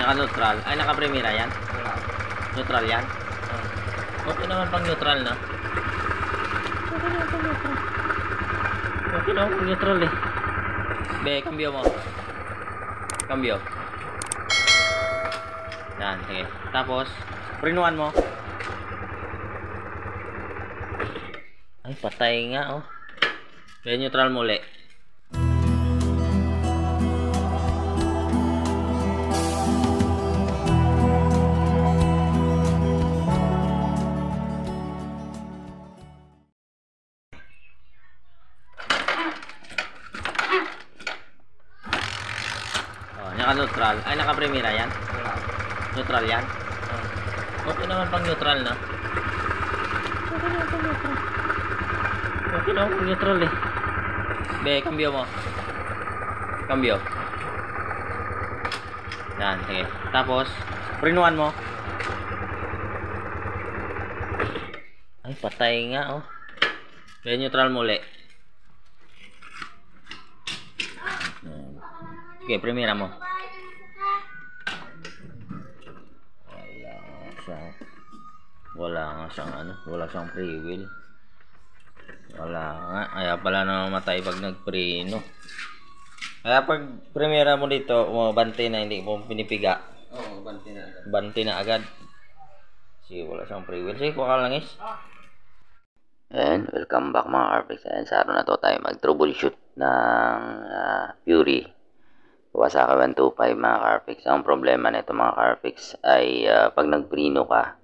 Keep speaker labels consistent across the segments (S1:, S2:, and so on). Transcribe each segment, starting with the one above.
S1: Naka-neutral. Ay, naka-primera yan?
S2: Wala.
S1: Neutral yan? Okay naman pang neutral na. Okay naman pang neutral eh. Be, cambio mo. Cambio. Yan, sige. Tapos, prinuan mo. Ay, patay nga oh. Be, neutral mo ulit. Naka-neutral. Ay, naka-primera yan?
S2: Wala.
S1: Neutral yan? Okay naman pang neutral na. Okay naman pang neutral eh. Be, cambio mo. Cambio. Yan, sige. Tapos, prinuan mo. Ay, patay nga oh. Be, neutral mo ulit. Sige, primera mo. Wala nga siyang free will. Wala nga, kaya pala namamatay pag nagpreno. Kaya pag primera mo dito, bante na, hindi mo pinipiga.
S2: Oo, bante na agad.
S1: Bante na agad. Sige, wala siyang free will. Sige, kuha ka lang is. And welcome back mga Carfix. And sa araw na to tayo mag-troubleshoot ng Fury Kawasaki 125 mga Carfix. Ang problema nito mga Carfix ay pag nagpreno ka,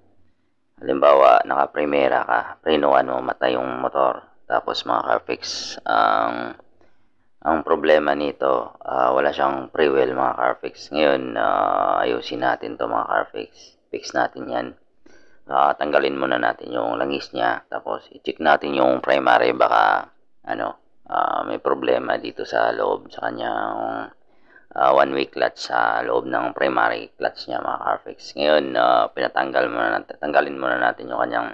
S1: halimbawa naka-primera ka, prenoan mo, matay yung motor. Tapos mga Carfix, ang problema nito, wala siyang free will mga Carfix. Ngayon, ayusin natin to mga Carfix. Fix natin yan. Tanggalin muna natin yung langis niya. Tapos i-check natin yung primary, baka may problema dito sa loob sa kanyang one-way clutch sa loob ng primary clutch niya mga Carfix. Ngayon, tanggalin muna natin yung kanyang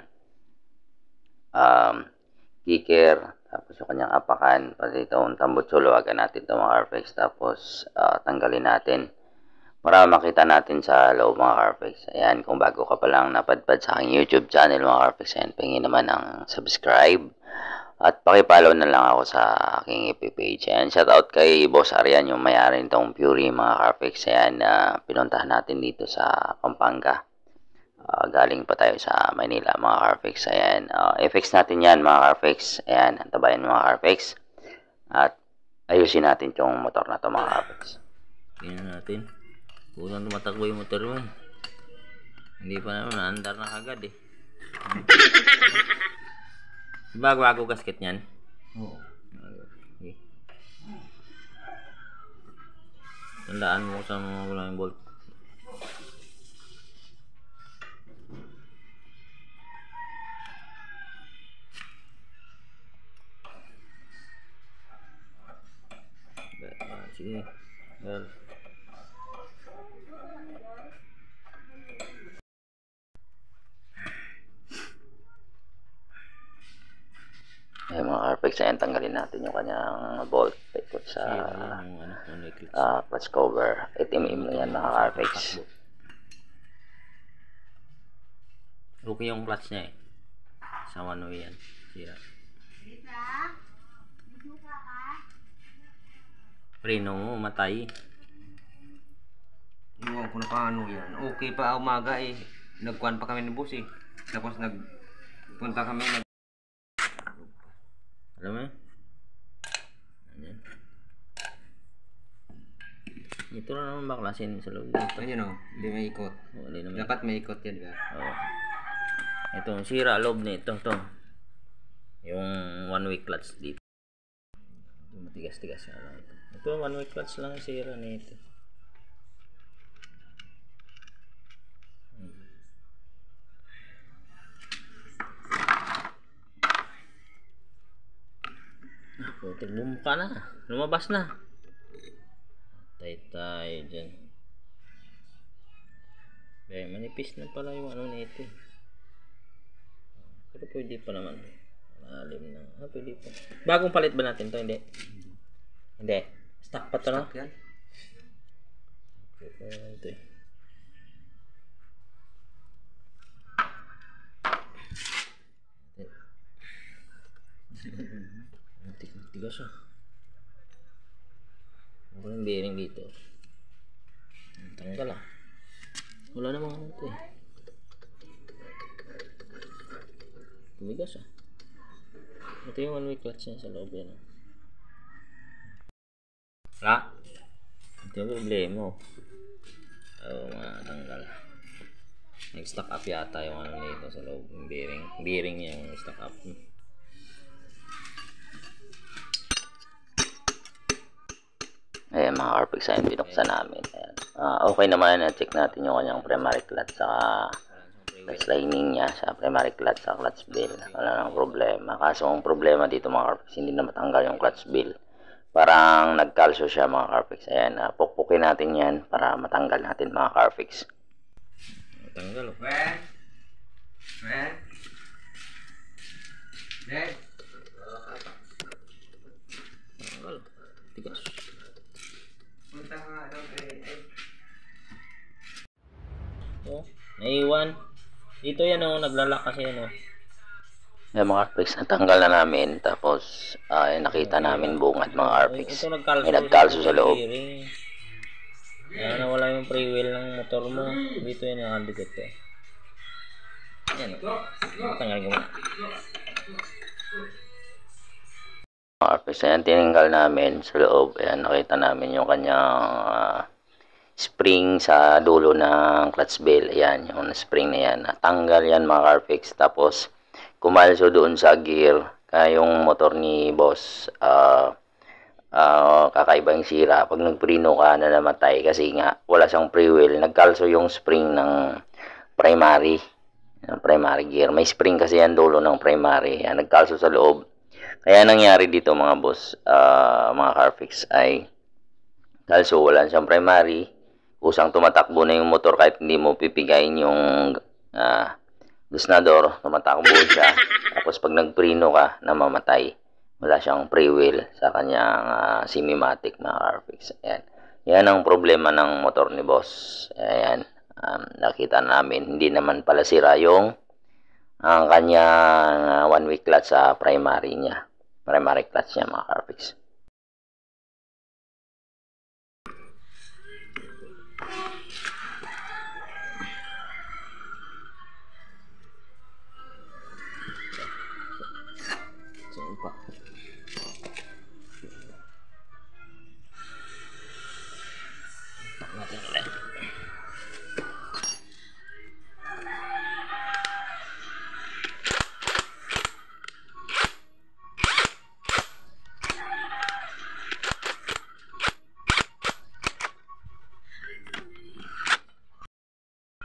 S1: kicker, tapos yung kanyang apakan, pati itong tambutsulo, agad natin ito mga Carfix. Tapos tanggalin natin para makita natin sa loob mga Carfix. Ayan, kung bago ka pa lang napadpad sa aking YouTube channel mga Carfix, ayan, pingin naman ang subscribe. At pakipollow na lang ako sa aking FB page. Ayan, shoutout kay Boss Arian, yung may-ari nitong Fury mga Carfix. Ayan, pinuntahan natin dito sa Pampanga. Galing pa tayo sa Manila mga Carfix. Ayan, i-fix natin yan mga Carfix. Ayan, antabayan mga Carfix. At ayusin natin yung motor na to mga Carfix. Tingnan natin. Kulang tumatakbo yung motor mo. Hindi pa naman, naandar na kagad eh. Bago gasket niyan?
S2: Oo.
S1: Okay. Tandaan mo sa mga walang bolt. Sige. Well. Ay mga Carfix, ayan, tanggalin natin yung kanyang bolt paikot sa clutch cover. Itim-im na yan mga Carfix. Okay yung clutch niya eh. Sa one-way yan. Sira. Preno mo, matay.
S2: Iwan ko na paano yan. Okay pa umaga eh. Nagkuhan pa kami ng bus eh. Tapos nagpunta kami.
S1: Alam mo yun? Ayan. Ito na naman baklasin sa loob dito.
S2: Ayun o, hindi may ikot. Dapat may ikot yan, diba?
S1: Oo. Ito, sira loob nito. Ito. Yung one-way clutch dito. Ito, matigas-tigas nga lang ito. Ito, one-way clutch lang yung sira nito. Putik, bumuka na. Lumabas na. Tay tayo dyan. Kaya manipis na pala yung ano nito. Pero pwede pa naman. Malalim na. Pwede pa. Bagong palit ba natin to? Hindi. Hindi. Stock pa to, no?
S2: Stock yan.
S1: Okay, ito eh. Tigas ah. Walang bearing dito. Tanggal ah. Wala namang ano ito eh. Tumigas ah. Ito yung one-way clutch niya sa loob yan ah. Wala. Ito yung problema oh. Oo, matanggal. Nag-stock up yata yung ano nito sa loob. Yung bearing niya yung stock up. Ayan mga Carpex, ayun binuksan namin. Ayan. Okay naman, check natin yung kanyang primary clutch sa clutch lining niya sa primary clutch sa clutch bell. Wala nang problema. Kaso ang problema dito mga Carpex, hindi na matanggal yung clutch bell. Parang nagkalso siya mga Carpex. Ayan, pukpukin natin yan para matanggal natin mga Carpex. Matanggal oh. Tanggal. Tigas. Punta ka daw oh, naiwan. Dito yan oh, naglalak kasi yan oh. Yung mga Carpex, natanggal na namin. Tapos, nakita namin bungad mga Carpex. May nagkalso sa loob. Kaya nawala yung free wheel ng motor mo. Dito yan nakadikit eh. Yan oh. Tanggal ko muna. Mga Carpex, ayan, tinanggal namin sa loob. Ayan, nakita namin yung kanyang spring sa dulo ng clutch bell. Ayan, yung spring na yan. Natanggal yan mga Carpex. Tapos, kumalso doon sa gear. Kaya yung motor ni boss, kakaiba yung sira. Pag nagprino ka na namatay kasi nga wala siyang free wheel. Nagkalso yung spring ng primary gear. May spring kasi yan dulo ng primary. Yan, nagkalso sa loob. Kaya nangyari dito mga boss, mga Carpex ay kalso, wala siyang primary. Kusang tumatakbo na yung motor kahit hindi mo pipigayin yung gusnador, tumatakbo siya. Tapos pag nagprino ka, namamatay. Wala siyang free wheel sa kanyang semi-matic mga Carpex. Ayan. Yan ang problema ng motor ni boss. Ayan. Nakita namin, hindi naman pala sira yung ang kanyang one-way clutch sa primary niya. Primary clutch niya mga Carpex. Pa. Natin ulit.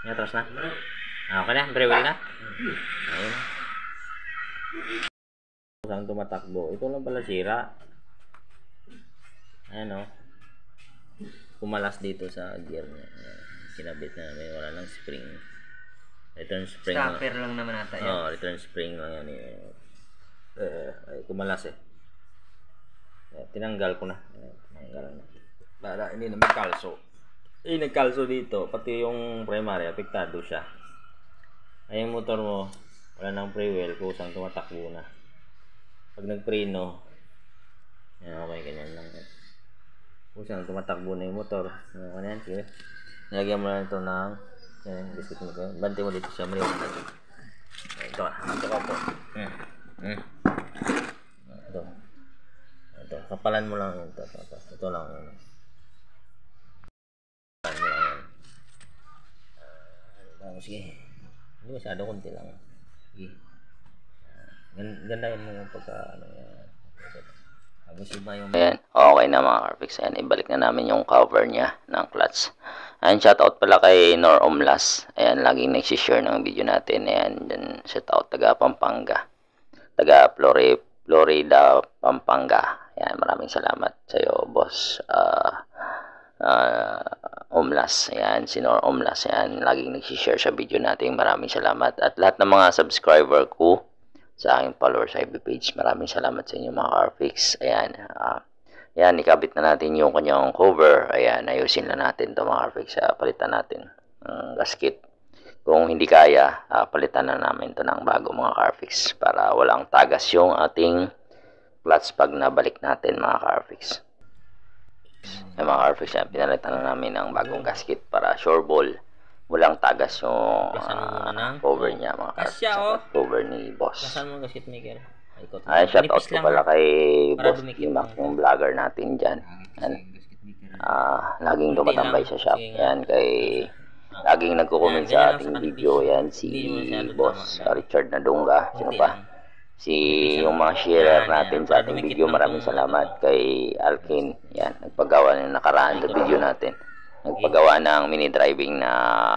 S1: Yan, terus na. Okay na, brewel na. Ayun. Kusang tumatakbo. Ito lang pala sira. Ayan o. Kumalas dito sa gear niya. Kinabit namin. Wala lang spring. Return spring.
S2: Stopper lang naman ata yan.
S1: Oo, return spring lang yan. Ay, kumalas eh. Tinanggal ko na. Tinanggal na. Para hindi na magkalso. Nagkalso dito. Pati yung primary, apektado siya. Ay, yung motor mo, wala nang free wheel. Kusang tumatakbo na. Pag nagpreno, okay, ganyan lang. Kusang tumatakbo na yung motor. Ano yan, sige. Nilagyan mo na ito ng biscuit mo ko. Bante mo dito siya. Ito po. Ito, kapalan mo lang yun. Ito lang yun. Sige. Hindi masyado, konti lang. Sige. Ganda yun yung pagka ayan, okay na mga Carpex. Ayan, ibalik na namin yung cover niya ng clutch. Ayan, shoutout pala kay Nor Omlas. Ayan, laging nagsishare ng video natin. Ayan, dyan, shoutout taga Pampanga, taga Florida, Pampanga. Ayan, maraming salamat sa iyo, boss Omlas. Ayan, si Nor Omlas. Ayan, laging nagsishare sa video natin. Maraming salamat. At lahat ng mga subscriber ko sa aking followers sa FB page, maraming salamat sa inyo mga Carpex. Ayan, ayan, ikabit na natin yung kanyang cover. Ayan, ayusin na natin ito mga Carpex. Palitan natin ang gasket. Kung hindi kaya, palitan na namin ito ng bago mga Carpex para walang tagas yung ating clutch pag nabalik natin mga ka-RFX. Yung mga ka-RFX, pinalitan na namin ng bagong gasket para sure ball. Walang tagas yung cover niya mga ka-RFX. Cover ni boss.
S3: Saan mo gasket maker?
S1: Ay, shoutout ko pala kay Boss Timac, yung vlogger natin dyan. Yan. Laging tumatambay sa shop. Yan, laging nagko-comment sa ating video. Yan, si Boss Richard Nadunga. Sino pa? Yung mga sharer natin sa ating video. Maraming salamat kay Alkin. Yan, nagpagawa ng nakaraan sa video natin. Nagpagawa ng mini driving na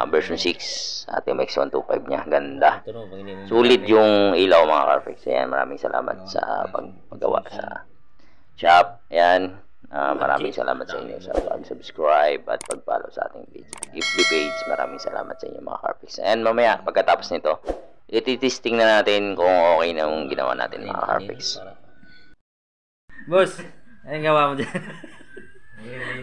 S1: version 6 ating MX125 niya. Ganda. Sulit yung ilaw mga ka-RFX. Ayan, maraming salamat sa pagpagawa sa shop. Ayan, maraming salamat sa inyo sa pag-subscribe at pag-follow sa ating FB page. Maraming salamat sa inyo mga ka-RFX. Ayan, mamaya pagkatapos nito, ititesting na natin kung okay na yung ginawa natin mga ka-RFX.
S3: Boss, anong gawa mo dyan?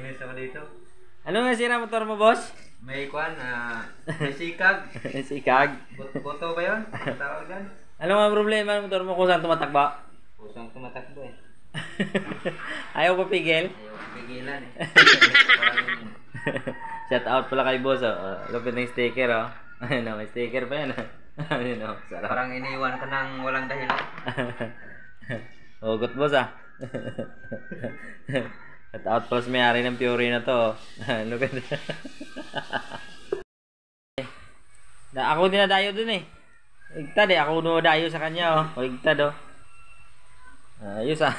S2: May sama dito.
S3: Ano nga sira motor mo, boss?
S2: May may sikag.
S3: Sikag.
S2: Boto ba yun? Tawag dyan?
S3: Ano nga problema ng motor mo kung saan tumatakba?
S2: Kusang tumatakbo eh.
S3: Ayaw papigil?
S2: Ayaw pigilan eh.
S3: Shout out pala kay boss, oh. Lupit ng sticker, oh. Ayun, may sticker pa yan. Ayun, oh. Sarap.
S2: Parang iniwan ka ng walang dahilan.
S3: Hugot, boss, ah. Shout out pala sa may-ari ng Fury na to. Lupit. Ako dinadayo dun eh. Higtad eh. Ako dumadayo sa kanya, oh. Higtad, oh. Ayos, ah.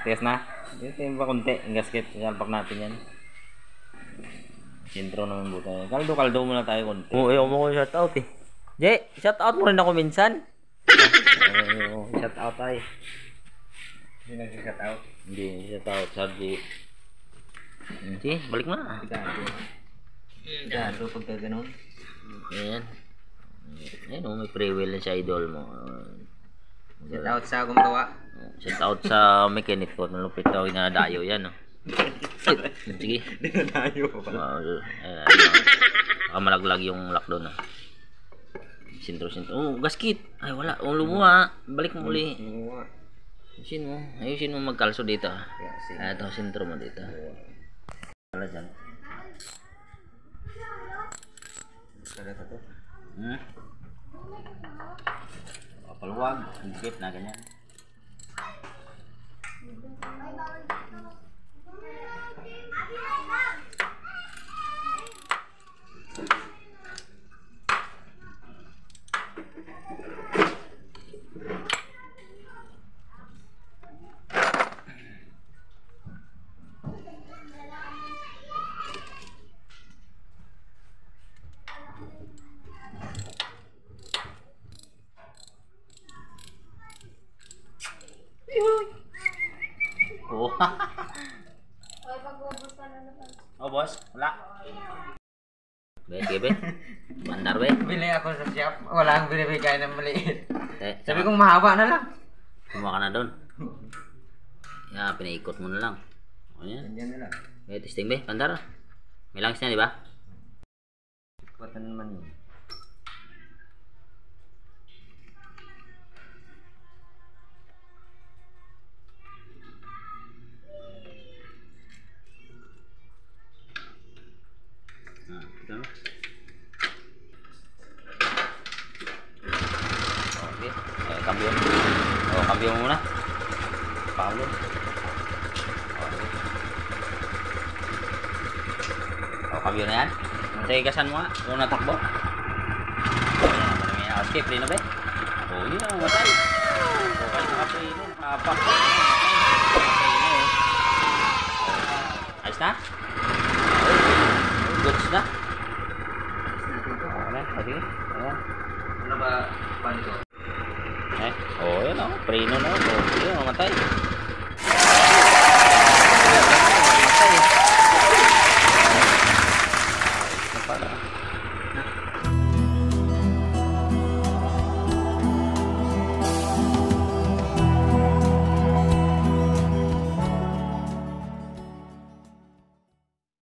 S3: Test na. Ito yung pa kunti. Ang gasket. Salpak natin yan. Sintro naman buta. Kaldo muna tayo kunti. Ayaw mo ko shout out eh. Jay, shout out mo rin ako minsan. Shout out tayo.
S2: Hindi nag-shout out.
S3: Hindi, shout out. Sorry. Sige, balik mo na.
S2: Gado pagka ganun.
S3: Ayan. Ayan o, may free will sa idol mo.
S2: Shout out sa gumagawa.
S3: Shout out sa mechanic ko. Nalupit daw na dayo yan. Oh. Sige.
S2: Dinadayo pa pala.
S3: Baka malaglag yung lock doon. Sintro. Oh, gasket. Ay, wala. Oh, lumuha. Balik mo uli. Ayusin mo magkalso dito. Ito, sintro mo dito. Wala dyan.
S2: Kada ka to?
S3: Paluwag. Higpit na ganyan. Oh. Oh, boss. Wala. Sige, be. Mandar, be.
S2: Bili ako sa shop. Wala akong binibigay ng maliit. Sabi
S3: Sabi
S2: kong mahaba na lang.
S3: kumuha ka na doon. Pinaikot mo na lang. O yan.
S2: Ganyan na lang.
S3: Okay, testing, be. Mandar. May langis na, di ba?
S2: Ikutan naman yun.
S3: Ito na. Okay. Cambio. Oh, cambio mo muna. Cambio. Okay. Oh, cambio na yan. Sige, gasan mo nga. Kung natakbo. Ayan, marami na. Okay, preno ba? Oh, yun ang matay. Okay, nakapreno. Nakapak. Ayos na? Goods na? Okay, sige. Ayan.
S2: Ano ba paano ito?
S3: Oh, yun o. Preno na. Oh, yun, mamatay.